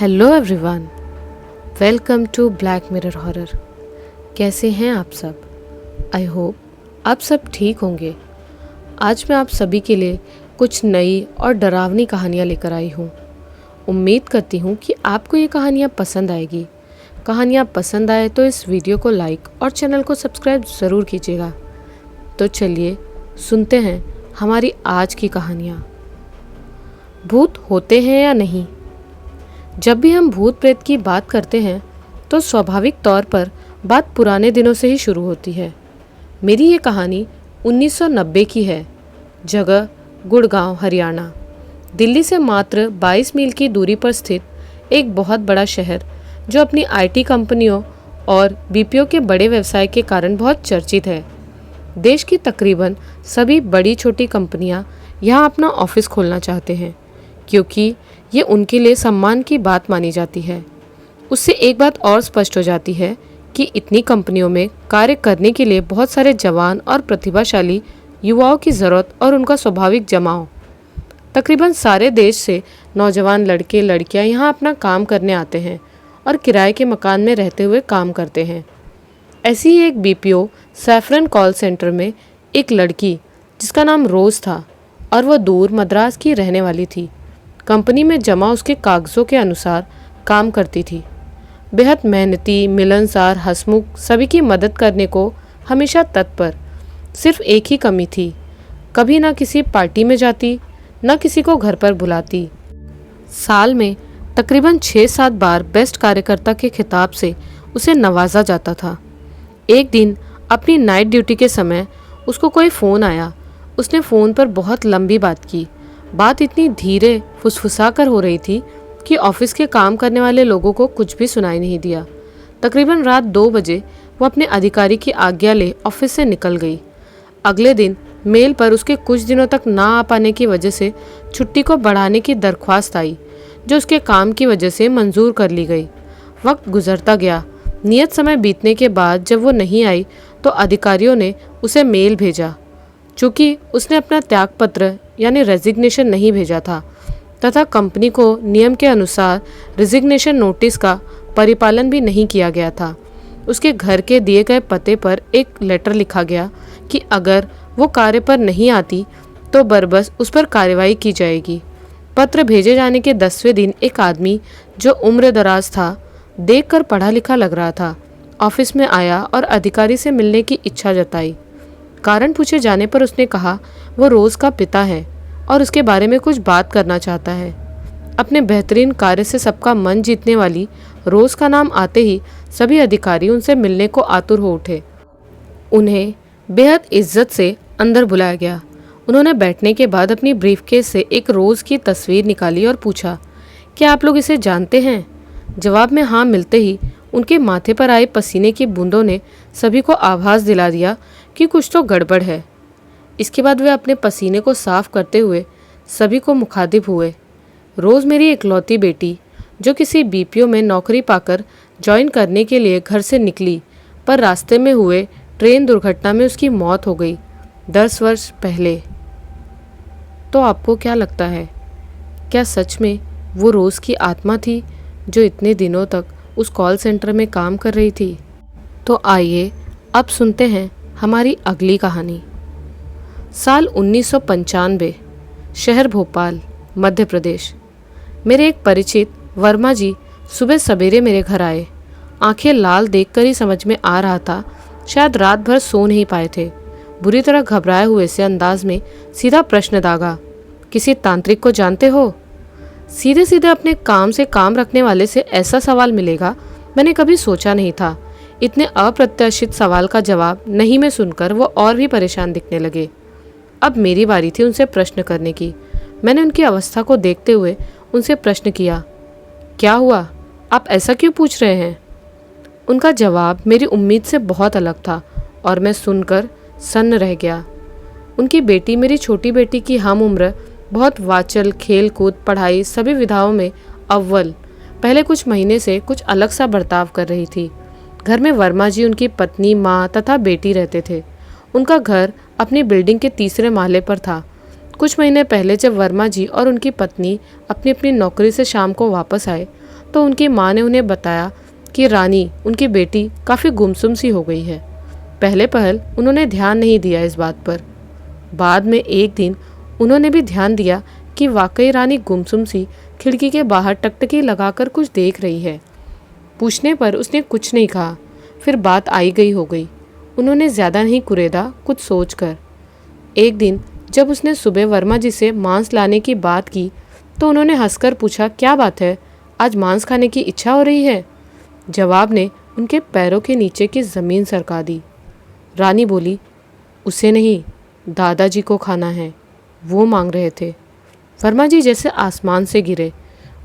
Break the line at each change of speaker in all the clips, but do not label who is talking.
Hello everyone, welcome to black mirror horror. कैसे हैं आप सब? आई होप आप सब ठीक होंगे। आज मैं आप सभी के लिए कुछ नई और डरावनी कहानियाँ लेकर आई हूँ। उम्मीद करती हूँ कि आपको ये कहानियाँ पसंद आएगी। कहानियाँ पसंद आए तो इस वीडियो को लाइक और चैनल को सब्सक्राइब ज़रूर कीजिएगा। तो चलिए सुनते हैं हमारी आज की कहानियाँ। भूत होते हैं या नहीं? जब भी हम भूत प्रेत की बात करते हैं तो स्वाभाविक तौर पर बात पुराने दिनों से ही शुरू होती है। मेरी ये कहानी 1990 की है। जगह गुड़गांव, हरियाणा। दिल्ली से मात्र 22 मील की दूरी पर स्थित एक बहुत बड़ा शहर जो अपनी आईटी कंपनियों और बीपीओ के बड़े व्यवसाय के कारण बहुत चर्चित है। देश की तकरीबन सभी बड़ी छोटी कंपनियां यहाँ अपना ऑफिस खोलना चाहते हैं क्योंकि ये उनके लिए सम्मान की बात मानी जाती है। उससे एक बात और स्पष्ट हो जाती है कि इतनी कंपनियों में कार्य करने के लिए बहुत सारे जवान और प्रतिभाशाली युवाओं की ज़रूरत और उनका स्वाभाविक जमाव। तकरीबन सारे देश से नौजवान लड़के लड़कियां यहाँ अपना काम करने आते हैं और किराए के मकान में रहते हुए काम करते हैं। ऐसी ही एक बीपीओ सैफरन कॉल सेंटर में एक लड़की जिसका नाम रोज़ था और वह दूर मद्रास की रहने वाली थी, कंपनी में जमा उसके कागज़ों के अनुसार काम करती थी। बेहद मेहनती, मिलनसार, हंसमुख, सभी की मदद करने को हमेशा तत्पर। सिर्फ एक ही कमी थी, कभी ना किसी पार्टी में जाती, ना किसी को घर पर बुलाती। साल में तकरीबन 6-7 बार बेस्ट कार्यकर्ता के खिताब से उसे नवाजा जाता था। एक दिन अपनी नाइट ड्यूटी के समय उसको कोई फ़ोन आया। उसने फ़ोन पर बहुत लंबी बात की। बात इतनी धीरे फुसफुसा कर हो रही थी कि ऑफिस के काम करने वाले लोगों को कुछ भी सुनाई नहीं दिया। तकरीबन रात 2 बजे वो अपने अधिकारी की आज्ञा ले ऑफिस से निकल गई। अगले दिन मेल पर उसके कुछ दिनों तक ना आ पाने की वजह से छुट्टी को बढ़ाने की दरख्वास्त आई, जो उसके काम की वजह से मंजूर कर ली गई। वक्त गुजरता गया। नियत समय बीतने के बाद जब वो नहीं आई तो अधिकारियों ने उसे मेल भेजा। चूँकि उसने अपना त्यागपत्र यानी रेजिग्नेशन नहीं भेजा था तथा कंपनी को नियम के अनुसार रेजिग्नेशन नोटिस का परिपालन भी नहीं किया गया था, उसके घर के दिए गए पते पर एक लेटर लिखा गया कि अगर वो कार्य पर नहीं आती तो बरबस उस पर कार्रवाई की जाएगी। पत्र भेजे जाने के 10वें दिन एक आदमी जो उम्र दराज था, देखकर पढ़ा लिखा लग रहा था, ऑफिस में आया और अधिकारी से मिलने की इच्छा जताई। कारण पूछे जाने पर उसने कहा वो रोज़ का पिता है और उसके बारे में कुछ बात करना चाहता है। अपने बेहतरीन कार्य से सबका मन जीतने वाली रोज़ का नाम आते ही सभी अधिकारी उनसे मिलने को आतुर हो उठे। उन्हें बेहद इज्जत से अंदर बुलाया गया। उन्होंने बैठने के बाद अपनी ब्रीफकेस से एक रोज़ की तस्वीर निकाली और पूछा, क्या आप लोग इसे जानते हैं? जवाब में हाँ मिलते ही उनके माथे पर आए पसीने की बूंदों ने सभी को आभास दिला दिया कि कुछ तो गड़बड़ है। इसके बाद वे अपने पसीने को साफ करते हुए सभी को मुखातिब हुए। रोज़ मेरी इकलौती बेटी जो किसी बीपीओ में नौकरी पाकर ज्वाइन करने के लिए घर से निकली, पर रास्ते में हुए ट्रेन दुर्घटना में उसकी मौत हो गई 10 वर्ष पहले। तो आपको क्या लगता है, क्या सच में वो रोज़ की आत्मा थी जो इतने दिनों तक उस कॉल सेंटर में काम कर रही थी? तो आइए अब सुनते हैं हमारी अगली कहानी। साल 1995, शहर भोपाल, मध्य प्रदेश। मेरे एक परिचित वर्मा जी सुबह सवेरे मेरे घर आए। आंखें लाल देखकर ही समझ में आ रहा था शायद रात भर सो नहीं पाए थे। बुरी तरह घबराए हुए से अंदाज में सीधा प्रश्न दागा, किसी तांत्रिक को जानते हो? सीधे सीधे अपने काम से काम रखने वाले से ऐसा सवाल मिलेगा मैंने कभी सोचा नहीं था। इतने अप्रत्याशित सवाल का जवाब नहीं में सुनकर वो और भी परेशान दिखने लगे। अब मेरी बारी थी उनसे प्रश्न करने की। मैंने उनकी अवस्था को देखते हुए उनसे प्रश्न किया, क्या हुआ, आप ऐसा क्यों पूछ रहे हैं? उनका जवाब मेरी उम्मीद से बहुत अलग था और मैं सुनकर सन्न रह गया। उनकी बेटी मेरी छोटी बेटी की हम उम्र, बहुत वाचल, खेल कूद, पढ़ाई सभी विधाओं में अव्वल। पहले कुछ महीने से कुछ अलग सा बर्ताव कर रही थी। घर में वर्मा जी, उनकी पत्नी, माँ तथा बेटी रहते थे। उनका घर अपनी बिल्डिंग के 3रे माले पर था। कुछ महीने पहले जब वर्मा जी और उनकी पत्नी अपनी अपनी नौकरी से शाम को वापस आए तो उनकी माँ ने उन्हें बताया कि रानी, उनकी बेटी, काफ़ी गुमसुम सी हो गई है। पहले पहल उन्होंने ध्यान नहीं दिया इस बात पर। बाद में एक दिन उन्होंने भी ध्यान दिया कि वाकई रानी गुमसुम सी खिड़की के बाहर टकटकी लगाकर कुछ देख रही है। पूछने पर उसने कुछ नहीं कहा। फिर बात आई गई हो गई। उन्होंने ज़्यादा नहीं कुरेदा कुछ सोचकर। एक दिन जब उसने सुबह वर्मा जी से मांस लाने की बात की तो उन्होंने हंसकर पूछा, क्या बात है, आज मांस खाने की इच्छा हो रही है? जवाब ने उनके पैरों के नीचे की ज़मीन सरका दी। रानी बोली, उसे नहीं, दादाजी को खाना है, वो मांग रहे थे। वर्मा जी जैसे आसमान से गिरे।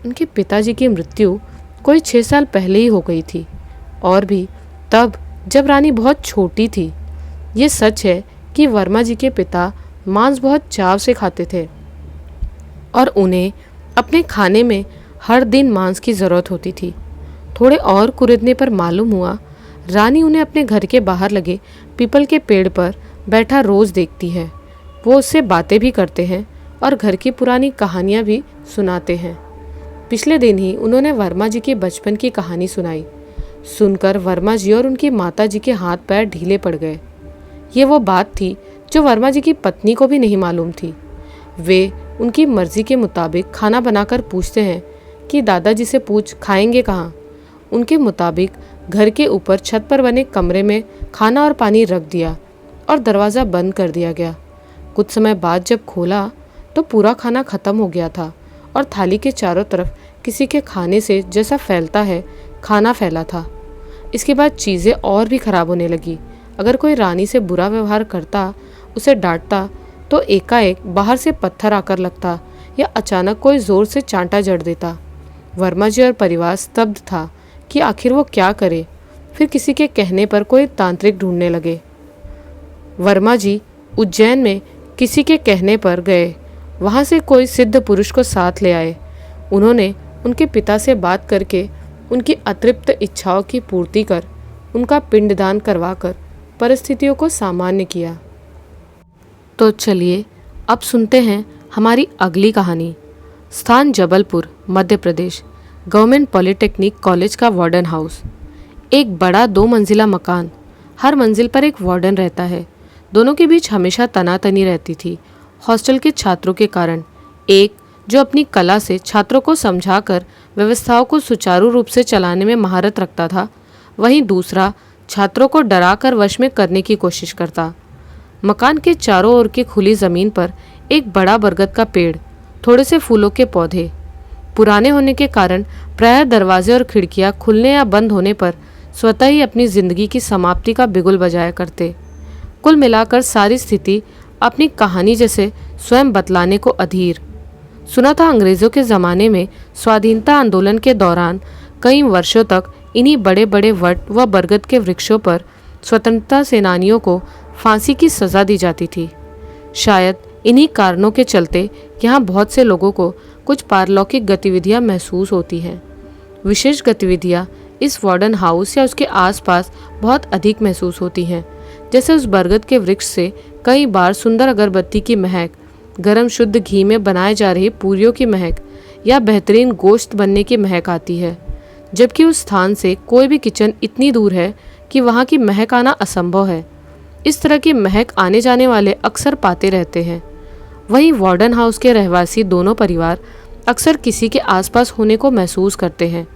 उनके पिताजी की मृत्यु कोई 6 साल पहले ही हो गई थी, और भी तब जब रानी बहुत छोटी थी। ये सच है कि वर्मा जी के पिता मांस बहुत चाव से खाते थे और उन्हें अपने खाने में हर दिन मांस की ज़रूरत होती थी। थोड़े और कुरेदने पर मालूम हुआ रानी उन्हें अपने घर के बाहर लगे पीपल के पेड़ पर बैठा रोज़ देखती है। वो उससे बातें भी करते हैं और घर की पुरानी कहानियाँ भी सुनाते हैं। पिछले दिन ही उन्होंने वर्मा जी के बचपन की कहानी सुनाई। सुनकर वर्मा जी और उनकी माता जी के हाथ पैर ढीले पड़ गए। ये वो बात थी जो वर्मा जी की पत्नी को भी नहीं मालूम थी। वे उनकी मर्जी के मुताबिक खाना बनाकर पूछते हैं कि दादाजी से पूछ खाएंगे कहाँ। उनके मुताबिक घर के ऊपर छत पर बने कमरे में खाना और पानी रख दिया और दरवाज़ा बंद कर दिया गया। कुछ समय बाद जब खोला तो पूरा खाना ख़त्म हो गया था और थाली के चारों तरफ किसी के खाने से जैसा फैलता है खाना फैला था। इसके बाद चीज़ें और भी ख़राब होने लगी। अगर कोई रानी से बुरा व्यवहार करता, उसे डांटता, तो एकाएक बाहर से पत्थर आकर लगता या अचानक कोई ज़ोर से चांटा जड़ देता। वर्मा जी और परिवार स्तब्ध था कि आखिर वो क्या करे। फिर किसी के कहने पर कोई तांत्रिक ढूंढने लगे। वर्मा जी उज्जैन में किसी के कहने पर गए। वहाँ से कोई सिद्ध पुरुष को साथ ले आए। उन्होंने उनके पिता से बात करके उनकी अतृप्त इच्छाओं की पूर्ति कर उनका पिंडदान करवाकर परिस्थितियों को सामान्य किया। तो चलिए अब सुनते हैं हमारी अगली कहानी। स्थान Jabalpur, Madhya Pradesh. Government polytechnic college का वार्डन हाउस। एक बड़ा 2 मंजिला मकान। हर मंजिल पर एक वार्डन रहता है। दोनों के बीच हमेशा तनातनी रहती थी हॉस्टल के छात्रों के कारण। एक जो अपनी कला से छात्रों को समझाकर व्यवस्थाओं को सुचारू रूप से चलाने में महारत रखता था, वहीं दूसरा छात्रों को डराकर वश में करने की कोशिश करता। मकान के चारों ओर की खुली ज़मीन पर एक बड़ा बरगद का पेड़, थोड़े से फूलों के पौधे। पुराने होने के कारण प्रायः दरवाजे और खिड़कियां खुलने या बंद होने पर स्वतः ही अपनी जिंदगी की समाप्ति का बिगुल बजाया करते। कुल मिलाकर सारी स्थिति अपनी कहानी जैसे स्वयं बतलाने को अधीर। सुना था अंग्रेज़ों के ज़माने में स्वाधीनता आंदोलन के दौरान कई वर्षों तक इन्हीं बड़े बड़े वट व बरगद के वृक्षों पर स्वतंत्रता सेनानियों को फांसी की सज़ा दी जाती थी। शायद इन्हीं कारणों के चलते यहाँ बहुत से लोगों को कुछ पारलौकिक गतिविधियाँ महसूस होती हैं। विशेष गतिविधियाँ इस वार्डन हाउस या उसके आसपास बहुत अधिक महसूस होती हैं। जैसे उस बरगद के वृक्ष से कई बार सुंदर अगरबत्ती की महक, गरम शुद्ध घी में बनाए जा रही पूरियों की महक या बेहतरीन गोश्त बनने की महक आती है, जबकि उस स्थान से कोई भी किचन इतनी दूर है कि वहाँ की महक आना असंभव है। इस तरह की महक आने जाने वाले अक्सर पाते रहते हैं। वहीं वार्डन हाउस के रहवासी दोनों परिवार अक्सर किसी के आसपास होने को महसूस करते हैं।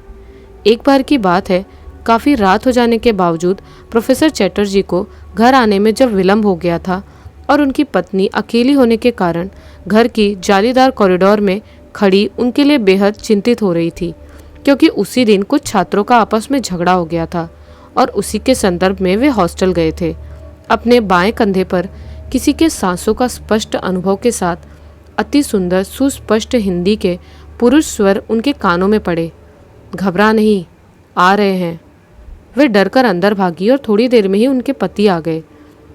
एक बार की बात है, काफ़ी रात हो जाने के बावजूद प्रोफेसर चैटर्जी को घर आने में जब विलम्ब हो गया था और उनकी पत्नी अकेली होने के कारण घर की जालीदार कॉरिडोर में खड़ी उनके लिए बेहद चिंतित हो रही थी, क्योंकि उसी दिन कुछ छात्रों का आपस में झगड़ा हो गया था और उसी के संदर्भ में वे हॉस्टल गए थे। अपने बाएं कंधे पर किसी के सांसों का स्पष्ट अनुभव के साथ अति सुंदर सुस्पष्ट हिंदी के पुरुष स्वर उनके कानों में पड़े। घबरा नहीं, आ रहे हैं। वे डरकर अंदर भागी और थोड़ी देर में ही उनके पति आ गए।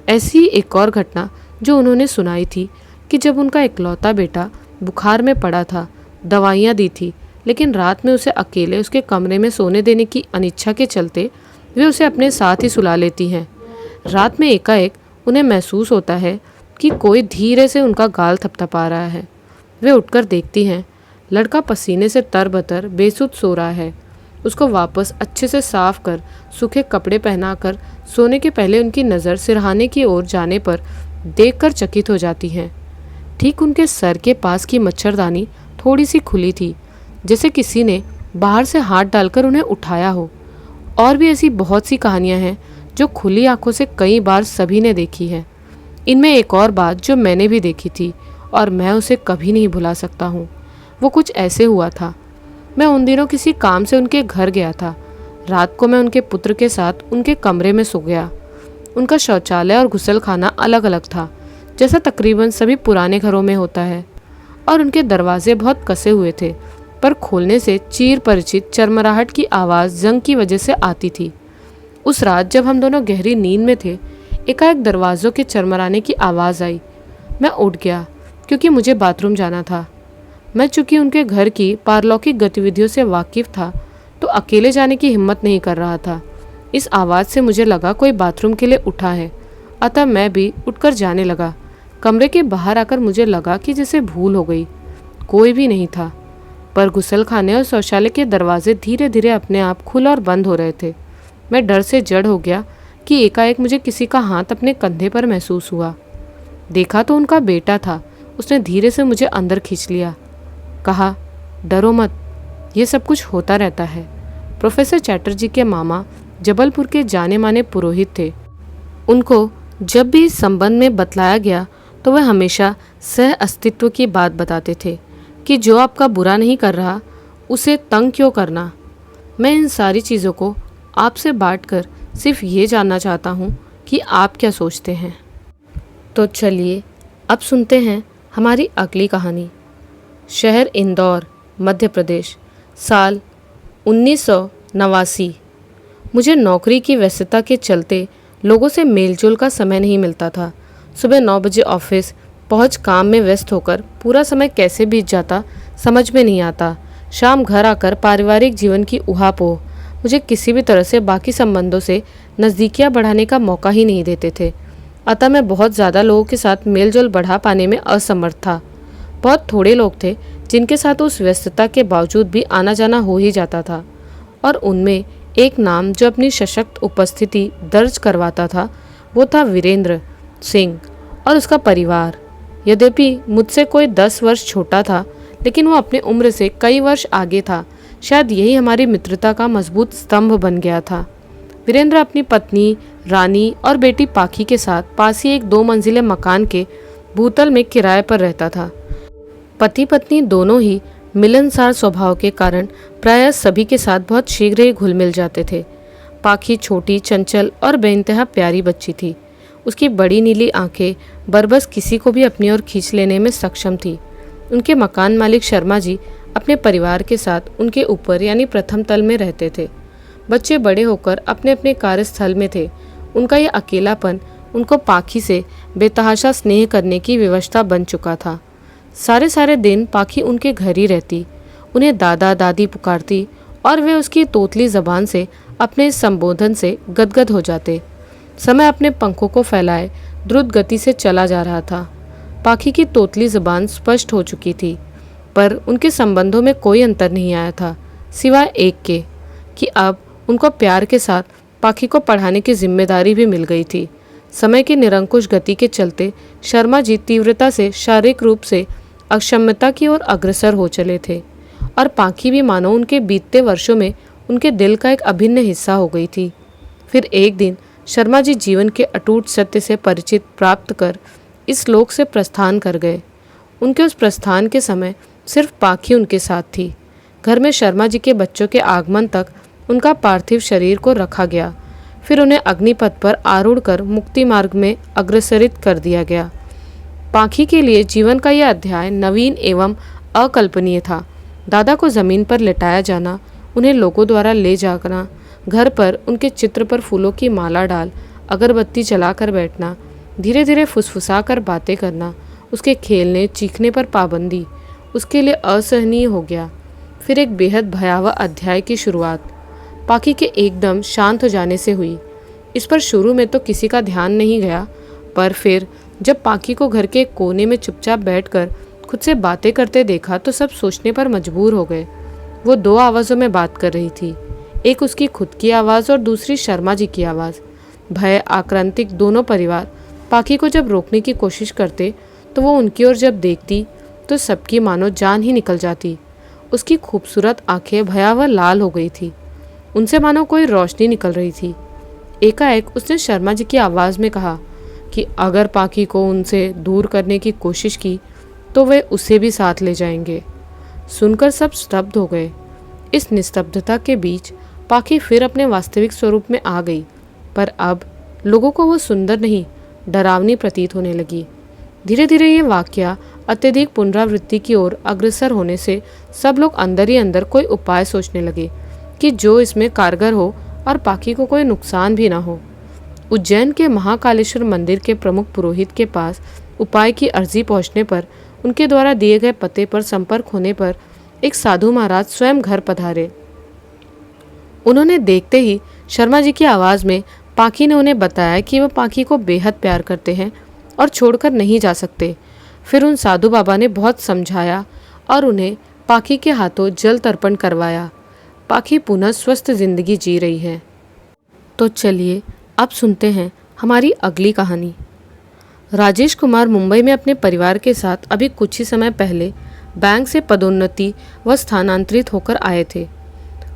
ऐसी ही एक और घटना जो उन्होंने सुनाई थी कि जब उनका इकलौता बेटा बुखार में पड़ा था, दवाइयाँ दी थी, लेकिन रात में उसे अकेले उसके कमरे में सोने देने की अनिच्छा के चलते वे उसे अपने साथ ही सुला लेती हैं। रात में एकाएक उन्हें महसूस होता है कि कोई धीरे से उनका गाल थपथपा रहा है। वे उठकर देखती हैं, लड़का पसीने से तरबतर बेसुध सो रहा है उसको वापस अच्छे से साफ कर सूखे कपड़े पहनाकर सोने के पहले उनकी नज़र सिरहाने की ओर जाने पर देखकर चकित हो जाती हैं। ठीक उनके सर के पास की मच्छरदानी थोड़ी सी खुली थी, जैसे किसी ने बाहर से हाथ डालकर उन्हें उठाया हो। और भी ऐसी बहुत सी कहानियां हैं जो खुली आंखों से कई बार सभी ने देखी है। इनमें एक और बात जो मैंने भी देखी थी और मैं उसे कभी नहीं भुला सकता हूँ। वो कुछ ऐसे हुआ था। मैं उन दिनों किसी काम से उनके घर गया था। रात को मैं उनके पुत्र के साथ उनके कमरे में सो गया। उनका शौचालय और गुसलखाना अलग अलग था, जैसा तकरीबन सभी पुराने घरों में होता है, और उनके दरवाजे बहुत कसे हुए थे, पर खोलने से चीर परिचित चरमराहट की आवाज़ जंग की वजह से आती थी। उस रात जब हम दोनों गहरी नींद में थे, एकाएक दरवाज़ों के चरमराने की आवाज़ आई। मैं उठ गया क्योंकि मुझे बाथरूम जाना था। मैं चूंकि उनके घर की पारलौकिक गतिविधियों से वाकिफ था, तो अकेले जाने की हिम्मत नहीं कर रहा था। इस आवाज़ से मुझे लगा कोई बाथरूम के लिए उठा है, अतः मैं भी उठकर जाने लगा। कमरे के बाहर आकर मुझे लगा कि जैसे भूल हो गई, कोई भी नहीं था, पर गुसलखाने और शौचालय के दरवाजे धीरे धीरे अपने आप खुल और बंद हो रहे थे। मैं डर से जड़ हो गया कि एकाएक मुझे किसी का हाथ अपने कंधे पर महसूस हुआ। देखा तो उनका बेटा था। उसने धीरे से मुझे अंदर खींच लिया, कहा, डरो मत, ये सब कुछ होता रहता है। प्रोफेसर चैटर्जी के मामा जबलपुर के जाने माने पुरोहित थे। उनको जब भी इस संबंध में बतलाया गया तो वह हमेशा सह अस्तित्व की बात बताते थे कि जो आपका बुरा नहीं कर रहा उसे तंग क्यों करना। मैं इन सारी चीज़ों को आपसे बांटकर सिर्फ ये जानना चाहता हूँ कि आप क्या सोचते हैं। तो चलिए अब सुनते हैं हमारी अगली कहानी। शहर इंदौर, मध्य प्रदेश, साल 1989। मुझे नौकरी की व्यस्तता के चलते लोगों से मेलजोल का समय नहीं मिलता था। सुबह 9 बजे ऑफिस पहुंच काम में व्यस्त होकर पूरा समय कैसे बीत जाता समझ में नहीं आता। शाम घर आकर पारिवारिक जीवन की उहापोह मुझे किसी भी तरह से बाकी संबंधों से नज़दीकियां बढ़ाने का मौका ही नहीं देते थे। अतः मैं बहुत ज़्यादा लोगों के साथ मेलजोल बढ़ा पाने में असमर्थ था। बहुत थोड़े लोग थे जिनके साथ उस व्यस्तता के बावजूद भी आना जाना हो ही जाता था, और उनमें एक नाम जो अपनी सशक्त उपस्थिति दर्ज करवाता था वो था वीरेंद्र सिंह और उसका परिवार। यद्यपि मुझसे कोई 10 वर्ष छोटा था, लेकिन वो अपनी उम्र से कई वर्ष आगे था। शायद यही हमारी मित्रता का मजबूत स्तंभ बन गया था। वीरेंद्र अपनी पत्नी रानी और बेटी पाखी के साथ पास ही एक 2 मंजिले मकान के भूतल में किराए पर रहता था। पति पत्नी दोनों ही मिलनसार स्वभाव के कारण प्रायः सभी के साथ बहुत शीघ्र ही घुल मिल जाते थे। पाखी छोटी, चंचल और बेइंतहा प्यारी बच्ची थी। उसकी बड़ी नीली आंखें बरबस किसी को भी अपनी ओर खींच लेने में सक्षम थी। उनके मकान मालिक शर्मा जी अपने परिवार के साथ उनके ऊपर यानी प्रथम तल में रहते थे। बच्चे बड़े होकर अपने अपने कार्यस्थल में थे। उनका यह अकेलापन उनको पाखी से बेतहाशा स्नेह करने की व्यवस्था बन चुका था। सारे दिन पाखी उनके घर ही रहती, उन्हें दादा दादी पुकारती और वे उसकी तोतली जबान से अपने संबोधन से गदगद हो जाते। समय अपने पंखों को फैलाए द्रुत गति से चला जा रहा था। पाखी की तोतली जबान स्पष्ट हो चुकी थी, पर उनके संबंधों में कोई अंतर नहीं आया था, सिवाय एक के कि अब उनको प्यार के साथ पाखी को पढ़ाने की जिम्मेदारी भी मिल गई थी। समय की निरंकुश गति के चलते शर्मा जी तीव्रता से शारीरिक रूप से अक्षमता की ओर अग्रसर हो चले थे, और पाखी भी मानो उनके बीतते वर्षों में उनके दिल का एक अभिन्न हिस्सा हो गई थी। फिर एक दिन शर्मा जी जीवन के अटूट सत्य से परिचित प्राप्त कर इस लोक से प्रस्थान कर गए। उनके उस प्रस्थान के समय सिर्फ पाखी उनके साथ थी। घर में शर्मा जी के बच्चों के आगमन तक उनका पार्थिव शरीर को रखा गया। फिर उन्हें अग्निपथ पर आरूढ़ कर मुक्ति मार्ग में अग्रसरित कर दिया गया। पाखी के लिए जीवन का यह अध्याय नवीन एवं अकल्पनीय था। दादा को जमीन पर लेटाया जाना, उन्हें लोगों द्वारा ले जाना, घर पर उनके चित्र पर फूलों की माला डाल अगरबत्ती जलाकर बैठना, धीरे धीरे फुसफुसा कर बातें करना, उसके खेलने चीखने पर पाबंदी उसके लिए असहनीय हो गया। फिर एक बेहद भयावह अध्याय की शुरुआत पाखी के एकदम शांत हो जाने से हुई। इस पर शुरू में तो किसी का ध्यान नहीं गया, पर फिर जब पाखी को घर के एक कोने में चुपचाप बैठकर खुद से बातें करते देखा तो सब सोचने पर मजबूर हो गए। वो 2 आवाज़ों में बात कर रही थी, एक उसकी खुद की आवाज़ और दूसरी शर्मा जी की आवाज़। भय आक्रांतिक दोनों परिवार पाखी को जब रोकने की कोशिश करते तो वो उनकी ओर जब देखती तो सबकी मानो जान ही निकल जाती। उसकी खूबसूरत आंखें भयावह लाल हो गई थी, उनसे मानो कोई रोशनी निकल रही थी। एकाएक उसने शर्मा जी की आवाज़ में कहा कि अगर पाखी को उनसे दूर करने की कोशिश की तो वे उसे भी साथ ले जाएंगे। सुनकर सब स्तब्ध हो गए। इस निस्तब्धता के बीच पाखी फिर अपने वास्तविक स्वरूप में आ गई, पर अब लोगों को वो सुंदर नहीं, डरावनी प्रतीत होने लगी। धीरे धीरे ये वाकया अत्यधिक पुनरावृत्ति की ओर अग्रसर होने से सब लोग अंदर ही अंदर कोई उपाय सोचने लगे कि जो इसमें कारगर हो और पाखी को कोई नुकसान भी ना हो। उज्जैन के महाकालेश्वर मंदिर के प्रमुख पुरोहित के पास उपाय की अर्जी पहुंचने पर उनके द्वारा दिए गए पते पर संपर्क होने पर एक साधु महाराज स्वयं घर पधारे। उन्होंने देखते ही शर्मा जी की आवाज़ में पाखी ने उन्हें बताया कि वह पाखी को बेहद प्यार करते हैं और छोड़कर नहीं जा सकते। फिर उन साधु बाबा ने बहुत समझाया और उन्हें पाखी के हाथों जल तर्पण करवाया। पाखी पुनः स्वस्थ जिंदगी जी रही है। तो चलिए अब सुनते हैं हमारी अगली कहानी। राजेश कुमार मुंबई में अपने परिवार के साथ अभी कुछ ही समय पहले बैंक से पदोन्नति व स्थानांतरित होकर आए थे।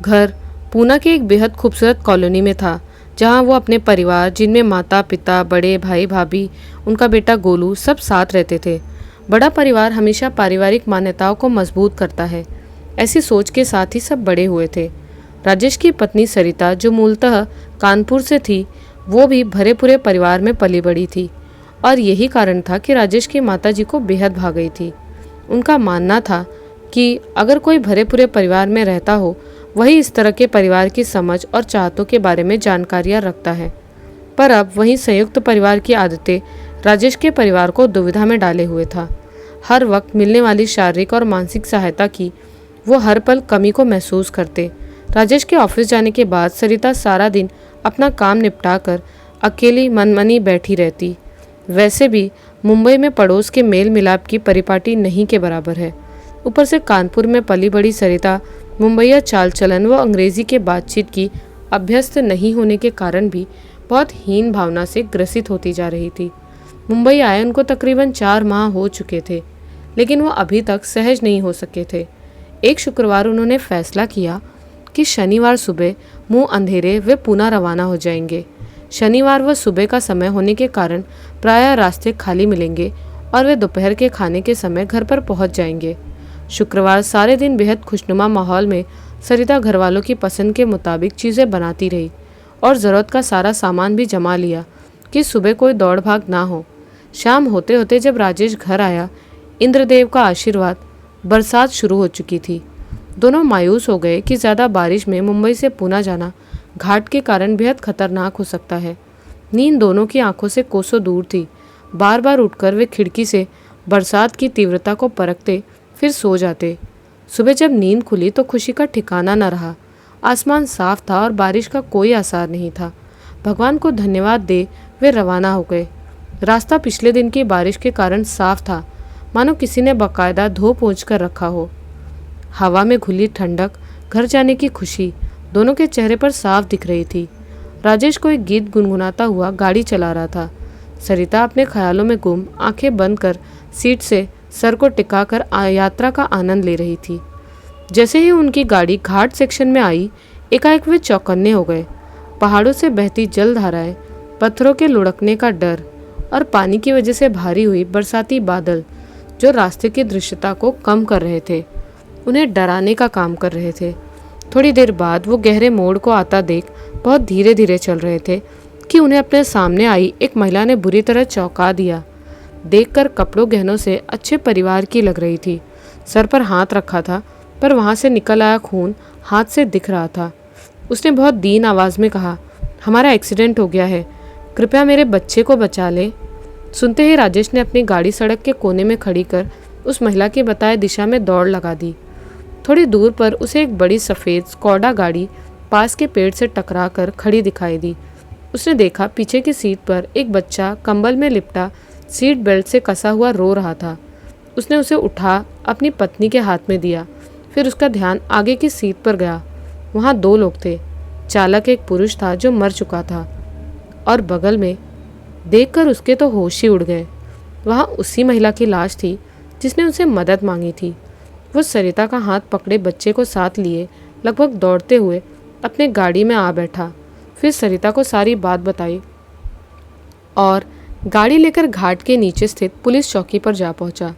घर पूना के एक बेहद खूबसूरत कॉलोनी में था, जहां वो अपने परिवार, जिनमें माता पिता, बड़े भाई भाभी, उनका बेटा गोलू, सब साथ रहते थे। बड़ा परिवार हमेशा पारिवारिक मान्यताओं को मजबूत करता है, ऐसी सोच के साथ ही सब बड़े हुए थे। राजेश की पत्नी सरिता, जो मूलतः कानपुर से थी, वो भी भरे पूरे परिवार में पली बड़ी थी और यही कारण था कि राजेश की माताजी को बेहद भा गई थी। उनका मानना था कि अगर कोई भरे पूरे परिवार में रहता हो, वही इस तरह के परिवार की समझ और चाहतों के बारे में जानकारियां रखता है। पर अब वहीं संयुक्त परिवार की आदतें राजेश के परिवार को दुविधा में डाले हुए था। हर वक्त मिलने वाली शारीरिक और मानसिक सहायता की वो हर पल कमी को महसूस करते। राजेश के ऑफिस जाने के बाद सरिता सारा दिन अपना काम निपटाकर अकेली मनमनी बैठी रहती। वैसे भी मुंबई में पड़ोस के मेल मिलाप की परिपाटी नहीं के बराबर है। ऊपर से कानपुर में पली बड़ी सरिता मुंबईया चाल चलन व अंग्रेजी के बातचीत की अभ्यस्त नहीं होने के कारण भी बहुत हीन भावना से ग्रसित होती जा रही थी। मुंबई आए उनको तकरीबन 4 माह हो चुके थे, लेकिन वो अभी तक सहज नहीं हो सके थे। एक शुक्रवार उन्होंने फैसला किया कि शनिवार सुबह मुंह अंधेरे वे पुणे रवाना हो जाएंगे। शनिवार व सुबह का समय होने के कारण प्रायः रास्ते खाली मिलेंगे और वे दोपहर के खाने के समय घर पर पहुंच जाएंगे। शुक्रवार सारे दिन बेहद खुशनुमा माहौल में सरिता घरवालों की पसंद के मुताबिक चीज़ें बनाती रही और ज़रूरत का सारा सामान भी जमा लिया कि सुबह कोई दौड़ भाग ना हो। शाम होते होते जब राजेश घर आया, इंद्रदेव का आशीर्वाद, बरसात शुरू हो चुकी थी। दोनों मायूस हो गए कि ज़्यादा बारिश में मुंबई से पुणे जाना घाट के कारण बेहद खतरनाक हो सकता है। नींद दोनों की आंखों से कोसों दूर थी। बार बार उठकर वे खिड़की से बरसात की तीव्रता को परखते, फिर सो जाते। सुबह जब नींद खुली तो खुशी का ठिकाना न रहा। आसमान साफ था और बारिश का कोई आसार नहीं था। भगवान को धन्यवाद दे वे रवाना हो गए। रास्ता पिछले दिन की बारिश के कारण साफ था, मानो किसी ने बाकायदा धो पोंछ कर रखा हो। हवा में घुली ठंडक, घर जाने की खुशी दोनों के चेहरे पर साफ दिख रही थी। राजेश कोई गीत गुनगुनाता हुआ गाड़ी चला रहा था। सरिता अपने ख्यालों में गुम आंखें बंद कर सीट से सर को टिकाकर यात्रा का आनंद ले रही थी। जैसे ही उनकी गाड़ी घाट सेक्शन में आई, एकाएक वे चौकन्ने हो गए। पहाड़ों से बहती जलधाराएं, पत्थरों के लुढ़कने का डर और पानी की वजह से भारी हुई बरसाती बादल जो रास्ते की दृश्यता को कम कर रहे थे, उन्हें डराने का काम कर रहे थे। थोड़ी देर बाद वो गहरे मोड़ को आता देख बहुत धीरे धीरे चल रहे थे कि उन्हें अपने सामने आई एक महिला ने बुरी तरह चौंका दिया। देखकर कपड़ों गहनों से अच्छे परिवार की लग रही थी। सर पर हाथ रखा था, पर वहाँ से निकल आया खून हाथ से दिख रहा था। उसने बहुत दीन आवाज़ में कहा, हमारा एक्सीडेंट हो गया है, कृपया मेरे बच्चे को बचा लें। सुनते ही राजेश ने अपनी गाड़ी सड़क के कोने में खड़ी कर उस महिला की बताए दिशा में दौड़ लगा दी। थोड़ी दूर पर उसे एक बड़ी सफ़ेद स्कॉडा गाड़ी पास के पेड़ से टकरा कर खड़ी दिखाई दी। उसने देखा पीछे की सीट पर एक बच्चा कंबल में लिपटा सीट बेल्ट से कसा हुआ रो रहा था। उसने उसे उठा अपनी पत्नी के हाथ में दिया। फिर उसका ध्यान आगे की सीट पर गया। वहाँ 2 लोग थे, चालक एक पुरुष था जो मर चुका था और बगल में देखकर उसके तो होश ही उड़ गए। वहाँ उसी महिला की लाश थी जिसने उनसे मदद मांगी थी। वो सरिता का हाथ पकड़े बच्चे को साथ लिए लगभग दौड़ते हुए अपने गाड़ी में आ बैठा। फिर सरिता को सारी बात बताई और गाड़ी लेकर घाट के नीचे स्थित पुलिस चौकी पर जा पहुंचा।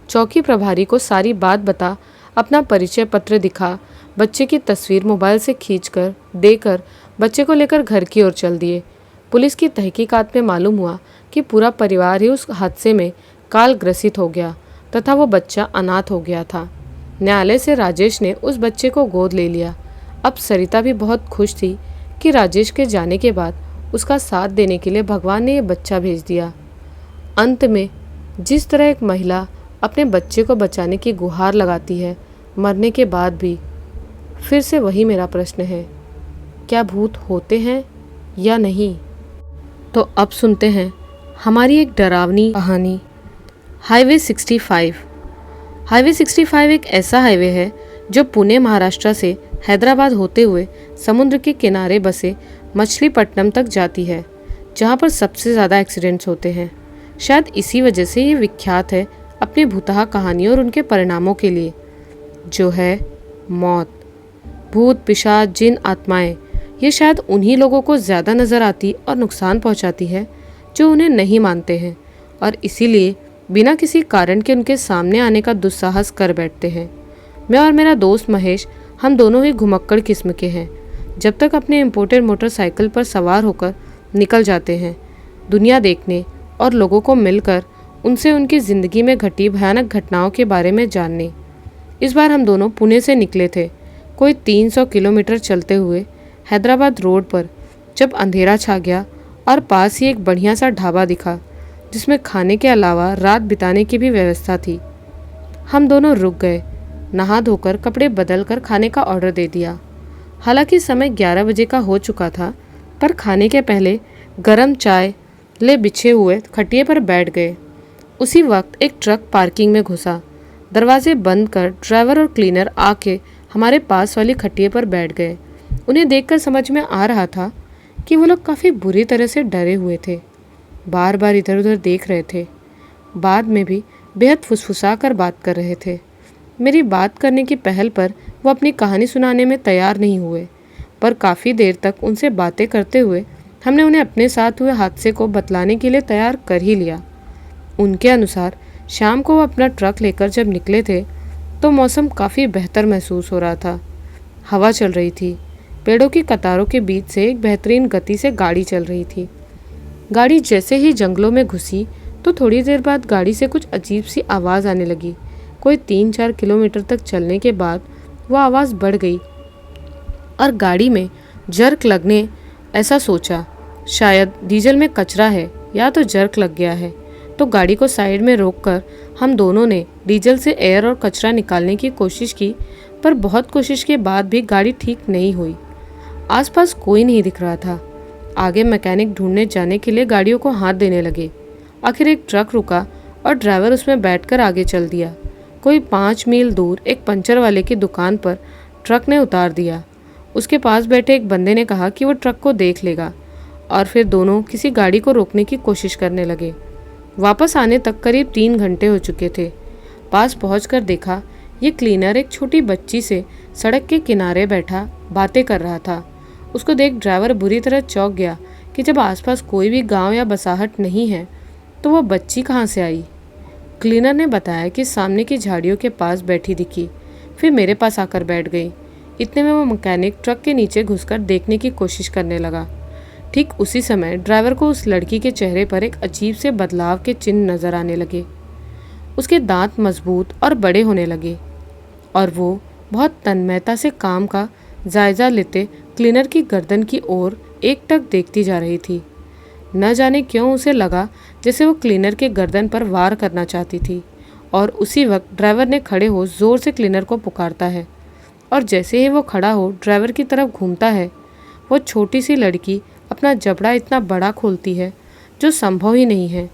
चौकी प्रभारी को सारी बात बता अपना परिचय पत्र दिखा, बच्चे की तस्वीर मोबाइल से खींचकर देकर बच्चे को लेकर घर की ओर चल दिए। पुलिस की तहकीकात में मालूम हुआ कि पूरा परिवार ही उस हादसे में काल ग्रसित हो गया तथा वो बच्चा अनाथ हो गया था। न्यायालय से राजेश ने उस बच्चे को गोद ले लिया। अब सरिता भी बहुत खुश थी कि राजेश के जाने के बाद उसका साथ देने के लिए भगवान ने ये बच्चा भेज दिया। अंत में जिस तरह एक महिला अपने बच्चे को बचाने की गुहार लगाती है मरने के बाद भी, फिर से वही मेरा प्रश्न है, क्या भूत होते हैं या नहीं? तो अब सुनते हैं हमारी एक डरावनी कहानी, हाईवे 65। हाईवे 65 एक ऐसा हाईवे है जो पुणे महाराष्ट्र से हैदराबाद होते हुए समुद्र के किनारे बसे मछलीपट्टनम तक जाती है, जहाँ पर सबसे ज़्यादा एक्सीडेंट्स होते हैं। शायद इसी वजह से ये विख्यात है अपनी भूतहा कहानियों और उनके परिणामों के लिए, जो है मौत। भूत, पिशाच, जिन, आत्माएं, ये शायद उन्हीं लोगों को ज़्यादा नज़र आती और नुकसान पहुंचाती है जो उन्हें नहीं मानते हैं और इसीलिए बिना किसी कारण के उनके सामने आने का दुस्साहस कर बैठते हैं। मैं और मेरा दोस्त महेश, हम दोनों ही घुमक्कड़ किस्म के हैं। जब तक अपने इम्पोर्टेड मोटरसाइकिल पर सवार होकर निकल जाते हैं दुनिया देखने और लोगों को मिलकर उनसे उनकी ज़िंदगी में घटी भयानक घटनाओं के बारे में जानने। इस बार हम दोनों पुणे से निकले थे, कोई 300 किलोमीटर चलते हुए हैदराबाद रोड पर जब अंधेरा छा गया और पास ही एक बढ़िया सा ढाबा दिखा जिसमें खाने के अलावा रात बिताने की भी व्यवस्था थी। हम दोनों रुक गए, नहा धोकर कपड़े बदल कर खाने का ऑर्डर दे दिया। हालांकि समय 11 बजे का हो चुका था, पर खाने के पहले गरम चाय ले बिछे हुए खटिए पर बैठ गए। उसी वक्त एक ट्रक पार्किंग में घुसा। दरवाजे बंद कर ड्राइवर और क्लीनर आके हमारे पास वाली खटिए पर बैठ गए। उन्हें देखकर समझ में आ रहा था कि वो लोग काफ़ी बुरी तरह से डरे हुए थे, बार बार इधर उधर देख रहे थे। बाद में भी बेहद फुसफुसा कर बात कर रहे थे। मेरी बात करने की पहल पर वो अपनी कहानी सुनाने में तैयार नहीं हुए, पर काफ़ी देर तक उनसे बातें करते हुए हमने उन्हें अपने साथ हुए हादसे को बतलाने के लिए तैयार कर ही लिया। उनके अनुसार शाम को वो अपना ट्रक लेकर जब निकले थे तो मौसम काफ़ी बेहतर महसूस हो रहा था। हवा चल रही थी, पेड़ों की कतारों के बीच से एक बेहतरीन गति से गाड़ी चल रही थी। गाड़ी जैसे ही जंगलों में घुसी तो थोड़ी देर बाद गाड़ी से कुछ अजीब सी आवाज़ आने लगी। कोई 3-4 किलोमीटर तक चलने के बाद वो आवाज़ बढ़ गई और गाड़ी में जर्क लगने। ऐसा सोचा शायद डीजल में कचरा है या तो जर्क लग गया है, तो गाड़ी को साइड में रोककर हम दोनों ने डीजल से एयर और कचरा निकालने की कोशिश की, पर बहुत कोशिश के बाद भी गाड़ी ठीक नहीं हुई। आसपास कोई नहीं दिख रहा था। आगे मैकेनिक ढूंढने जाने के लिए गाड़ियों को हाथ देने लगे। आखिर एक ट्रक रुका और ड्राइवर उसमें बैठकर आगे चल दिया। कोई 5 मील दूर एक पंचर वाले की दुकान पर ट्रक ने उतार दिया। उसके पास बैठे एक बंदे ने कहा कि वो ट्रक को देख लेगा और फिर दोनों किसी गाड़ी को रोकने की कोशिश करने लगे। वापस आने तक करीब 3 घंटे हो चुके थे। पास पहुंचकर देखा ये क्लीनर एक छोटी बच्ची से सड़क के किनारे बैठा बातें कर रहा था। उसको देख ड्राइवर बुरी तरह चौंक गया कि जब आसपास कोई भी गांव या बसाहट नहीं है तो वो बच्ची कहाँ से आई। क्लीनर ने बताया कि सामने की झाड़ियों के पास बैठी दिखी, फिर मेरे पास आकर बैठ गई। इतने में वो मैकेनिक ट्रक के नीचे घुसकर देखने की कोशिश करने लगा। ठीक उसी समय ड्राइवर को उस लड़की के चेहरे पर एक अजीब से बदलाव के चिन्ह नजर आने लगे। उसके दांत मजबूत और बड़े होने लगे और वो बहुत तन्मयता से काम का जायजा लेते क्लीनर की गर्दन की ओर एकटक देखती जा रही थी। न जाने क्यों उसे लगा जैसे वो क्लीनर के गर्दन पर वार करना चाहती थी और उसी वक्त ड्राइवर ने खड़े हो जोर से क्लीनर को पुकारता है और जैसे ही वो खड़ा हो ड्राइवर की तरफ घूमता है, वो छोटी सी लड़की अपना जबड़ा इतना बड़ा खोलती है जो संभव ही नहीं है।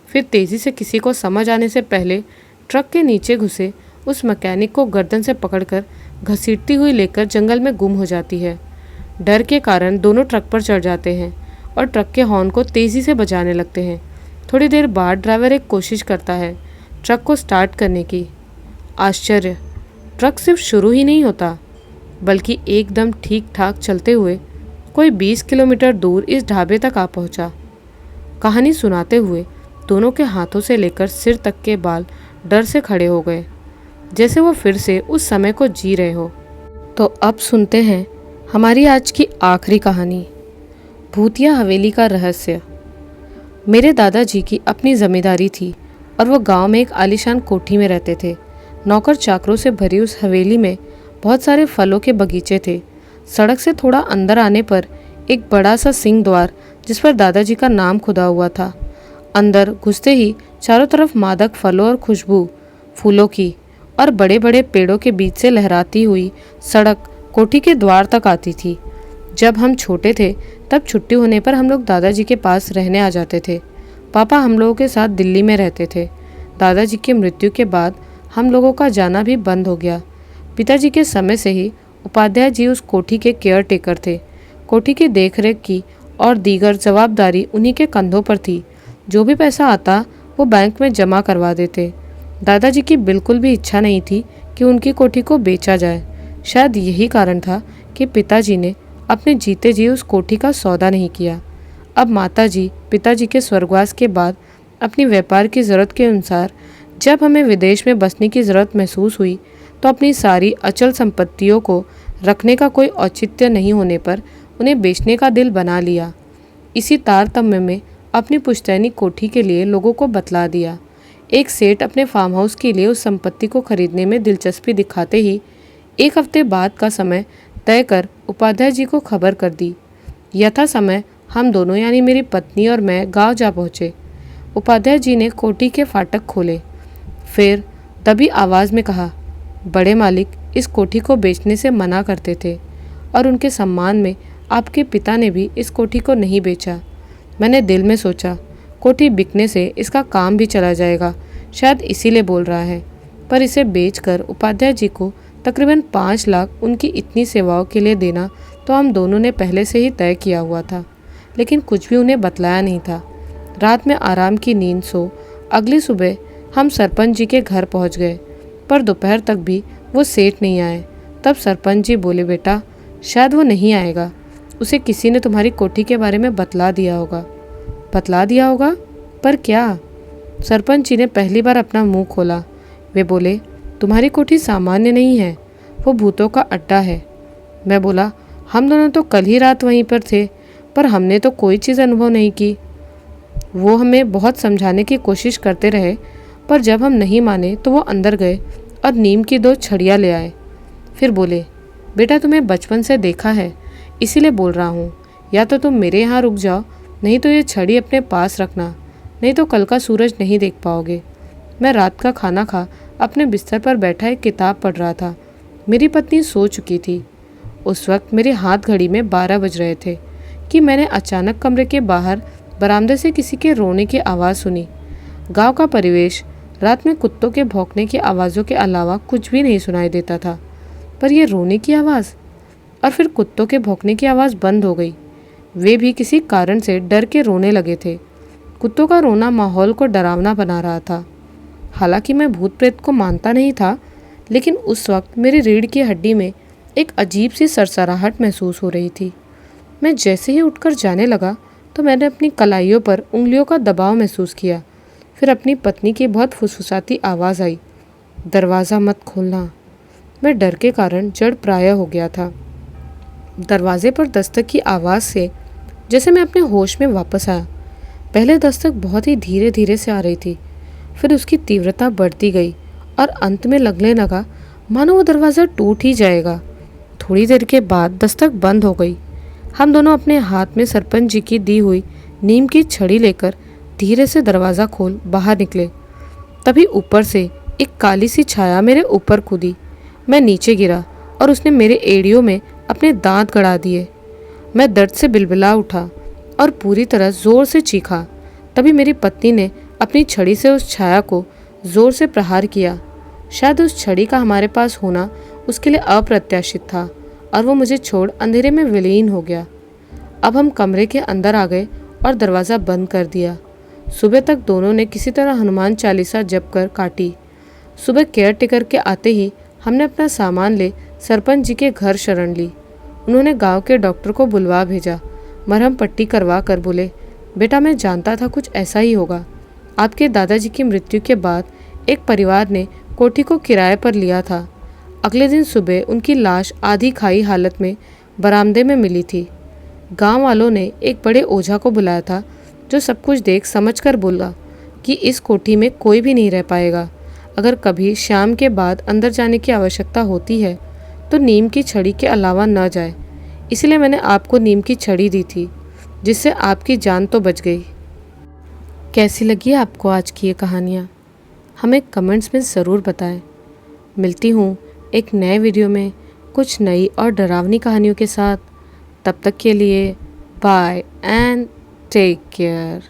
फिर तेज़ी से किसी को समझ आने से पहले ट्रक के नीचे घुसे उस मैकेनिक को गर्दन से पकड़कर घसीटती हुई लेकर जंगल में गुम हो जाती है। डर के कारण दोनों ट्रक पर चढ़ जाते हैं और ट्रक के हॉर्न को तेज़ी से बजाने लगते हैं। थोड़ी देर बाद ड्राइवर एक कोशिश करता है ट्रक को स्टार्ट करने की। आश्चर्य, ट्रक सिर्फ शुरू ही नहीं होता बल्कि एकदम ठीक ठाक चलते हुए कोई 20 किलोमीटर दूर इस ढाबे तक आ पहुंचा। कहानी सुनाते हुए दोनों के हाथों से लेकर सिर तक के बाल डर से खड़े हो गए, जैसे वो फिर से उस समय को जी रहे हो। तो अब सुनते हैं हमारी आज की आखिरी कहानी, भूतिया हवेली का रहस्य। मेरे दादाजी की अपनी ज़मींदारी थी और वो गांव में एक आलीशान कोठी में रहते थे। नौकर चाकरों से भरी उस हवेली में बहुत सारे फलों के बगीचे थे। सड़क से थोड़ा अंदर आने पर एक बड़ा सा सिंह द्वार जिस पर दादाजी का नाम खुदा हुआ था। अंदर घुसते ही चारों तरफ मादक फलों और खुशबू फूलों की और बड़े बड़े पेड़ों के बीच से लहराती हुई सड़क कोठी के द्वार तक आती थी। जब हम छोटे थे तब छुट्टी होने पर हम लोग दादाजी के पास रहने आ जाते थे। पापा हम लोगों के साथ दिल्ली में रहते थे। दादाजी की मृत्यु के बाद हम लोगों का जाना भी बंद हो गया। पिताजी के समय से ही उपाध्याय जी उस कोठी के केयर टेकर थे। कोठी की देखरेख की और दीगर जवाबदारी उन्हीं के कंधों पर थी। जो भी पैसा आता वो बैंक में जमा करवा देते। दादाजी की बिल्कुल भी इच्छा नहीं थी कि उनकी कोठी को बेचा जाए। शायद यही कारण था कि पिताजी ने अपने जीते जी उस कोठी का सौदा नहीं किया। अब माताजी पिताजी के स्वर्गवास के बाद अपनी व्यापार की ज़रूरत के अनुसार जब हमें विदेश में बसने की ज़रूरत महसूस हुई तो अपनी सारी अचल संपत्तियों को रखने का कोई औचित्य नहीं होने पर उन्हें बेचने का दिल बना लिया। इसी तारतम्य में अपनी पुश्तैनी कोठी के लिए लोगों को बतला दिया। एक सेठ अपने फार्म हाउस के लिए उस संपत्ति को खरीदने में दिलचस्पी दिखाते ही एक हफ्ते बाद का समय तय कर उपाध्याय जी को खबर कर दी। यथा समय हम दोनों यानी मेरी पत्नी और मैं गांव जा पहुँचे। उपाध्याय जी ने कोठी के फाटक खोले, फिर दबी आवाज़ में कहा, बड़े मालिक इस कोठी को बेचने से मना करते थे और उनके सम्मान में आपके पिता ने भी इस कोठी को नहीं बेचा। मैंने दिल में सोचा कोठी बिकने से इसका काम भी चला जाएगा, शायद इसीलिए बोल रहा है। पर इसे बेचकर उपाध्याय जी को तकरीबन 5 लाख उनकी इतनी सेवाओं के लिए देना तो हम दोनों ने पहले से ही तय किया हुआ था, लेकिन कुछ भी उन्हें बतलाया नहीं था। रात में आराम की नींद सो अगली सुबह हम सरपंच जी के घर पहुंच गए, पर दोपहर तक भी वो सेठ नहीं आए। तब सरपंच जी बोले, बेटा शायद वो नहीं आएगा, उसे किसी ने तुम्हारी कोठी के बारे में बतला दिया होगा। बतला दिया होगा? पर क्या? सरपंच जी ने पहली बार अपना मुंह खोला। वे बोले, तुम्हारी कोठी सामान्य नहीं है, वो भूतों का अड्डा है। मैं बोला, हम दोनों तो कल ही रात वहीं पर थे, पर हमने तो कोई चीज़ अनुभव नहीं की। वो हमें बहुत समझाने की कोशिश करते रहे, पर जब हम नहीं माने तो वो अंदर गए और नीम की 2 छड़ियाँ ले आए। फिर बोले, बेटा तुम्हें बचपन से देखा है इसीलिए बोल रहा हूँ, या तो तुम मेरे यहाँ रुक जाओ, नहीं तो ये छड़ी अपने पास रखना, नहीं तो कल का सूरज नहीं देख पाओगे। मैं रात का खाना खा अपने बिस्तर पर बैठा एक किताब पढ़ रहा था। मेरी पत्नी सो चुकी थी। उस वक्त मेरे हाथ घड़ी में 12 बज रहे थे कि मैंने अचानक कमरे के बाहर बरामदे से किसी के रोने की आवाज़ सुनी। गांव का परिवेश, रात में कुत्तों के भौंकने की आवाज़ों के अलावा कुछ भी नहीं सुनाई देता था, पर यह रोने की आवाज़ और फिर कुत्तों के भौंकने की आवाज़ बंद हो गई। वे भी किसी कारण से डर के रोने लगे थे। कुत्तों का रोना माहौल को डरावना बना रहा था। हालांकि मैं भूत प्रेत को मानता नहीं था, लेकिन उस वक्त मेरी रीढ़ की हड्डी में एक अजीब सी सरसराहट महसूस हो रही थी। मैं जैसे ही उठकर जाने लगा तो मैंने अपनी कलाइयों पर उंगलियों का दबाव महसूस किया। फिर अपनी पत्नी की बहुत फुसफुसाती आवाज़ आई, दरवाज़ा मत खोलना। मैं डर के कारण जड़ प्राय हो गया था। दरवाजे पर दस्तक की आवाज़ से जैसे मैं अपने होश में वापस आया। पहले दस्तक बहुत ही धीरे धीरे से आ रही थी, फिर उसकी तीव्रता बढ़ती गई और अंत में लगने लगा मानो वो दरवाज़ा टूट ही जाएगा। थोड़ी देर के बाद दस्तक बंद हो गई। हम दोनों अपने हाथ में सरपंच जी की दी हुई नीम की छड़ी लेकर धीरे से दरवाज़ा खोल बाहर निकले। तभी ऊपर से एक काली सी छाया मेरे ऊपर कूदी। मैं नीचे गिरा और उसने मेरे एड़ियों में अपने दांत गड़ा दिए। मैं दर्द से बिलबिला उठा और पूरी तरह जोर से चीखा। तभी मेरी पत्नी ने अपनी छड़ी से उस छाया को जोर से प्रहार किया। शायद उस छड़ी का हमारे पास होना उसके लिए अप्रत्याशित था और वो मुझे छोड़ अंधेरे में विलीन हो गया। अब हम कमरे के अंदर आ गए और दरवाज़ा बंद कर दिया। सुबह तक दोनों ने किसी तरह हनुमान चालीसा जप कर काटी। सुबह केयर टेकर के आते ही हमने अपना सामान ले सरपंच जी के घर शरण ली। उन्होंने गांव के डॉक्टर को बुलवा भेजा। मरहम पट्टी करवा कर बोले, बेटा मैं जानता था कुछ ऐसा ही होगा। आपके दादाजी की मृत्यु के बाद एक परिवार ने कोठी को किराए पर लिया था। अगले दिन सुबह उनकी लाश आधी खाई हालत में बरामदे में मिली थी। गांव वालों ने एक बड़े ओझा को बुलाया था, जो सब कुछ देख समझ कर बोला कि इस कोठी में कोई भी नहीं रह पाएगा। अगर कभी शाम के बाद अंदर जाने की आवश्यकता होती है तो नीम की छड़ी के अलावा न जाए। इसलिए मैंने आपको नीम की छड़ी दी थी, जिससे आपकी जान तो बच गई। कैसी लगी आपको आज की ये कहानियाँ? हमें कमेंट्स में ज़रूर बताएं। मिलती हूँ एक नए वीडियो में कुछ नई और डरावनी कहानियों के साथ। तब तक के लिए बाय एंड टेक केयर।